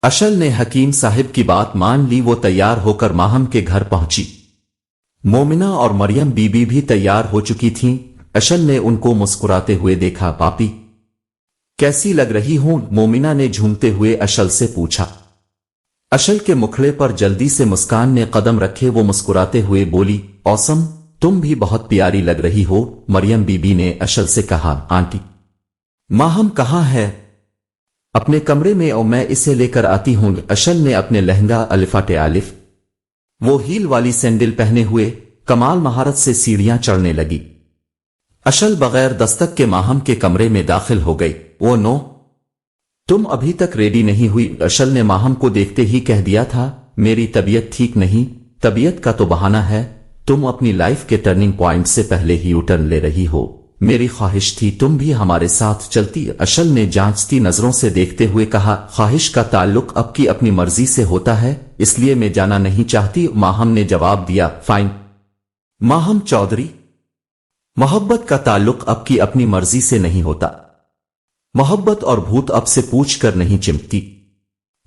اشل نے حکیم صاحب کی بات مان لی۔ وہ تیار ہو کر ماہم کے گھر پہنچی۔ مومنہ اور مریم بی بی بھی تیار ہو چکی تھیں۔ اشل نے ان کو مسکراتے ہوئے دیکھا۔ پاپی کیسی لگ رہی ہوں؟ مومنہ نے جھومتے ہوئے اشل سے پوچھا۔ اشل کے مکھڑے پر جلدی سے مسکان نے قدم رکھے۔ وہ مسکراتے ہوئے بولی، اوسم، تم بھی بہت پیاری لگ رہی ہو۔ مریم بی بی نے اشل سے کہا، آنٹی ماہم کہاں ہے؟ اپنے کمرے میں، اور میں اسے لے کر آتی ہوں۔ اشل نے اپنے لہنگا الفاٹ الف وہ ہیل والی سینڈل پہنے ہوئے کمال مہارت سے سیڑھیاں چڑھنے لگی۔ اشل بغیر دستک کے ماہم کے کمرے میں داخل ہو گئی۔ وہ نو، تم ابھی تک ریڈی نہیں ہوئی؟ اشل نے ماہم کو دیکھتے ہی کہہ دیا تھا، میری طبیعت ٹھیک نہیں۔ طبیعت کا تو بہانہ ہے، تم اپنی لائف کے ٹرننگ پوائنٹ سے پہلے ہی یوٹرن لے رہی ہو۔ میری خواہش تھی تم بھی ہمارے ساتھ چلتی۔ اشل نے جانچتی نظروں سے دیکھتے ہوئے کہا، خواہش کا تعلق اب کی اپنی مرضی سے ہوتا ہے، اس لیے میں جانا نہیں چاہتی۔ ماہم نے جواب دیا، فائن۔ ماہم چودھری، محبت کا تعلق اب کی اپنی مرضی سے نہیں ہوتا۔ محبت اور بھوت اب سے پوچھ کر نہیں چمٹتی،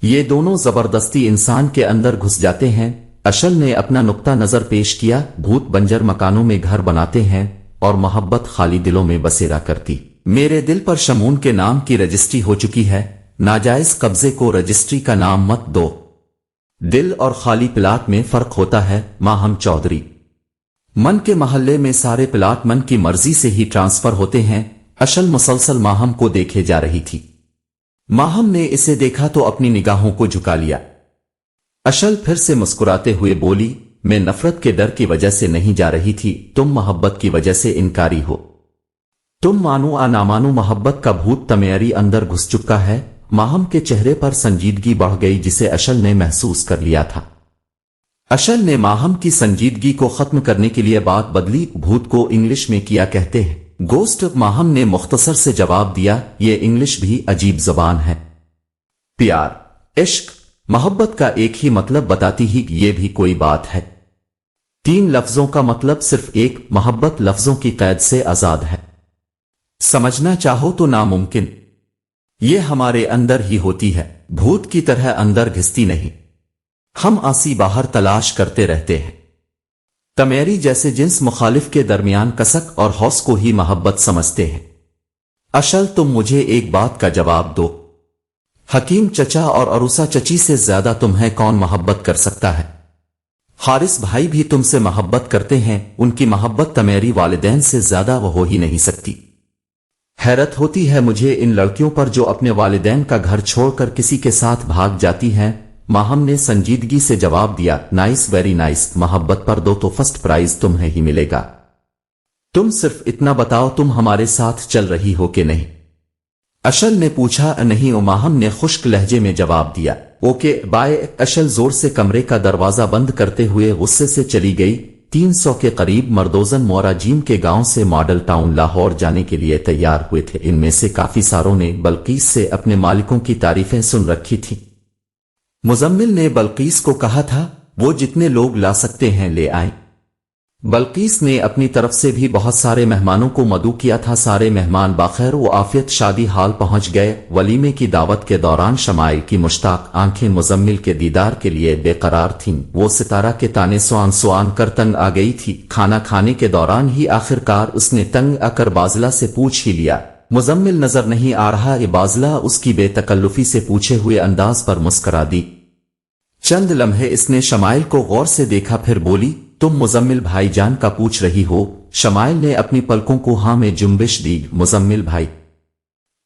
یہ دونوں زبردستی انسان کے اندر گھس جاتے ہیں۔ اشل نے اپنا نقطہ نظر پیش کیا، بھوت بنجر مکانوں میں گھر بناتے ہیں اور محبت خالی دلوں میں بسیرا کرتی۔ میرے دل پر شمون کے نام کی رجسٹری ہو چکی ہے، ناجائز قبضے کو رجسٹری کا نام مت دو۔ دل اور خالی پلاٹ میں فرق ہوتا ہے۔ ماہم چودھری، من کے محلے میں سارے پلاٹ من کی مرضی سے ہی ٹرانسفر ہوتے ہیں۔ اشل مسلسل ماہم کو دیکھے جا رہی تھی۔ ماہم نے اسے دیکھا تو اپنی نگاہوں کو جھکا لیا۔ اشل پھر سے مسکراتے ہوئے بولی، میں نفرت کے ڈر کی وجہ سے نہیں جا رہی تھی، تم محبت کی وجہ سے انکاری ہو۔ تم مانو یا نہ مانو، محبت کا بھوت تمہاری اندر گھس چکا ہے۔ ماہم کے چہرے پر سنجیدگی بڑھ گئی جسے اشل نے محسوس کر لیا تھا۔ اشل نے ماہم کی سنجیدگی کو ختم کرنے کے لیے بات بدلی، بھوت کو انگلش میں کیا کہتے ہیں؟ گوسٹ۔ ماہم نے مختصر سے جواب دیا، یہ انگلش بھی عجیب زبان ہے۔ پیار، عشق، محبت کا ایک ہی مطلب بتاتی ہی یہ بھی کوئی بات ہے؟ تین لفظوں کا مطلب صرف ایک، محبت لفظوں کی قید سے آزاد ہے۔ سمجھنا چاہو تو ناممکن، یہ ہمارے اندر ہی ہوتی ہے، بھوت کی طرح اندر گھستی نہیں۔ ہم آسی باہر تلاش کرتے رہتے ہیں۔ تمیری جیسے جنس مخالف کے درمیان کسک اور حوص کو ہی محبت سمجھتے ہیں۔ اشل، تم مجھے ایک بات کا جواب دو، حکیم چچا اور عروسہ چچی سے زیادہ تمہیں کون محبت کر سکتا ہے؟ حارث بھائی بھی تم سے محبت کرتے ہیں، ان کی محبت تمیری والدین سے زیادہ وہ ہو ہی نہیں سکتی۔ حیرت ہوتی ہے مجھے ان لڑکیوں پر جو اپنے والدین کا گھر چھوڑ کر کسی کے ساتھ بھاگ جاتی ہیں۔ ماہم نے سنجیدگی سے جواب دیا، نائس، ویری نائس، محبت پر دو تو فرسٹ پرائز تمہیں ہی ملے گا۔ تم صرف اتنا بتاؤ تم ہمارے ساتھ چل رہی ہو کہ نہیں؟ اشل نے پوچھا۔ نہیں، ماہم نے خشک لہجے میں جواب دیا، اوکے بائے۔ اشل زور سے کمرے کا دروازہ بند کرتے ہوئے غصے سے چلی گئی۔ 300 کے قریب مردوزن موراجیم کے گاؤں سے ماڈل ٹاؤن لاہور جانے کے لیے تیار ہوئے تھے۔ ان میں سے کافی ساروں نے بلقیس سے اپنے مالکوں کی تعریفیں سن رکھی تھیں۔ مزمل نے بلقیس کو کہا تھا وہ جتنے لوگ لا سکتے ہیں لے آئیں۔ بلقیس نے اپنی طرف سے بھی بہت سارے مہمانوں کو مدعو کیا تھا۔ سارے مہمان بخیر و عافیت شادی حال پہنچ گئے۔ ولیمے کی دعوت کے دوران شمائل کی مشتاق آنکھیں مزمل کے دیدار کے لیے بے قرار تھیں۔ وہ ستارہ کے تانے سوان سوان کر تنگ آ گئی تھی۔ کھانا کھانے کے دوران ہی آخرکار اس نے تنگ آ کر بازلہ سے پوچھ ہی لیا، مزمل نظر نہیں آ رہا؟ یہ بازلہ اس کی بے تکلفی سے پوچھے ہوئے انداز پر مسکرا دی۔ چند لمحے اس نے شمائل کو غور سے دیکھا، پھر بولی، تم مزمل بھائی جان کا پوچھ رہی ہو؟ شمائل نے اپنی پلکوں کو ہاں میں جنبش دی۔ مزمل بھائی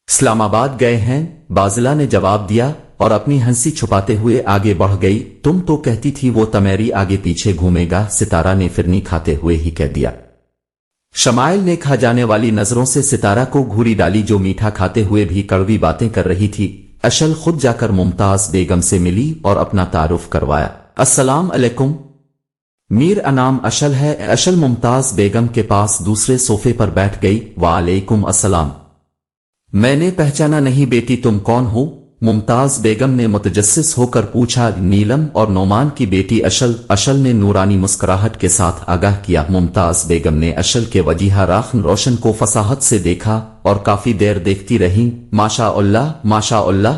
اسلام آباد گئے ہیں، بازلہ نے جواب دیا اور اپنی ہنسی چھپاتے ہوئے آگے بڑھ گئی۔ تم تو کہتی تھی وہ تمیری آگے پیچھے گھومے گا، ستارہ نے فرنی کھاتے ہوئے ہی کہہ دیا۔ شمائل نے کھا جانے والی نظروں سے ستارہ کو گھوری ڈالی جو میٹھا کھاتے ہوئے بھی کڑوی باتیں کر رہی تھی۔ اشل خود جا کر ممتاز بیگم سے ملی اور اپنا تعارف کروایا۔ السلام علیکم، میر انام اشل ہے۔ اشل ممتاز بیگم کے پاس دوسرے صوفے پر بیٹھ گئی۔ وعلیکم السلام، میں نے پہچانا نہیں بیٹی، تم کون ہو؟ ممتاز بیگم نے متجسس ہو کر پوچھا۔ نیلم اور نعمان کی بیٹی اشل۔ اشل نے نورانی مسکراہٹ کے ساتھ آگاہ کیا۔ ممتاز بیگم نے اشل کے وجیہہ راخن روشن کو فصاحت سے دیکھا اور کافی دیر دیکھتی رہیں۔ ماشاء اللہ، ماشاء اللہ،